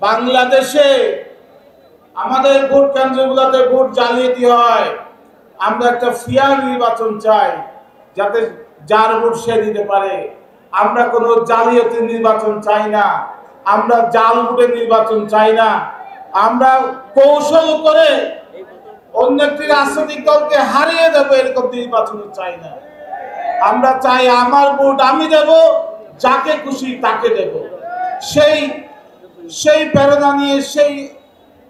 বাংলাদেশে আমাদের vote কেন্দ্রগুলোতে vote জালিয়াতি হয়। আমরা একটা ফেয়ার নির্বাচন চাই, যাতে যার ভোট সে দিতে পারে। আমরা কোনো জালিয়াতি নির্বাচন চাই না, আমরা জাল ভোটের নির্বাচন চাই না। আমরা কৌশল করে অন্য একটি রাজনৈতিক দলকে হারিয়ে দেবো এরকম নির্বাচন চাই না। আমরা চাই আমার ভোট আমি দেব, যাকে খুশি তাকে দেব। সেই প্রেরণা নিয়ে, সেই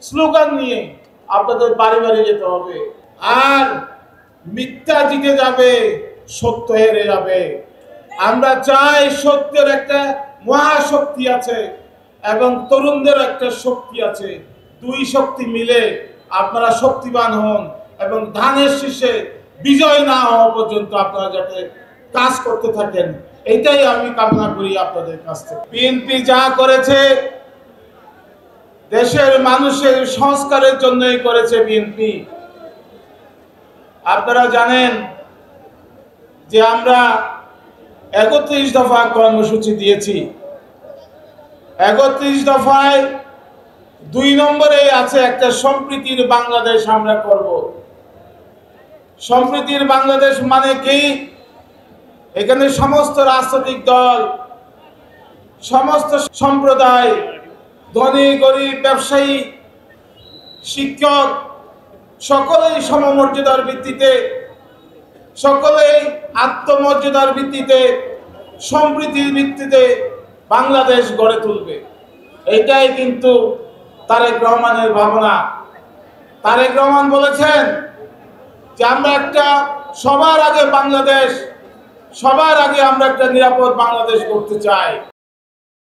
স্লোগান নিয়ে আপনাদের বাড়ি বাড়ি যেতে হবে। আর মিথ্যা জিতে যাবে, সত্য হেরে যাবে। আমরা চাই সত্যের একটা মহাশক্তি আছে এবং তরুণদের একটা শক্তি আছে। দুই শক্তি মিলে আপনারা শক্তিবান হন এবং ধানের শীষে বিজয় না হওয়া পর্যন্ত আপনারা যাতে কাজ করতে থাকেন, এটাই আমি কামনা করি আপনাদের কাছ থেকে। বিএনপি যা করেছে দেশের মানুষের সংস্কারের জন্যই করেছে। বিএনপি, আপনারা জানেন যে আমরা ৩১ দফা কর্মসূচি দিয়েছি। ৩১ দফায় ২ নম্বরে আছে একটা সম্প্রীতির বাংলাদেশ আমরা করব। সম্প্রীতির বাংলাদেশ মানে কি? এখানে সমস্ত রাজনৈতিক দল, সমস্ত সম্প্রদায়, ধনী গরিব, ব্যবসায়ী, শিক্ষক, সকলেই সমমর্যাদার ভিত্তিতে, সকলেই আত্মমর্যাদার ভিত্তিতে, সম্প্রীতির ভিত্তিতে বাংলাদেশ গড়ে তুলবে। এটাই কিন্তু তারেক রহমানের ভাবনা। তারেক রহমান বলেছেন যে আমরা একটা সবার আগে বাংলাদেশ, সবার আগে আমরা একটা নিরাপদ বাংলাদেশ করতে চাই।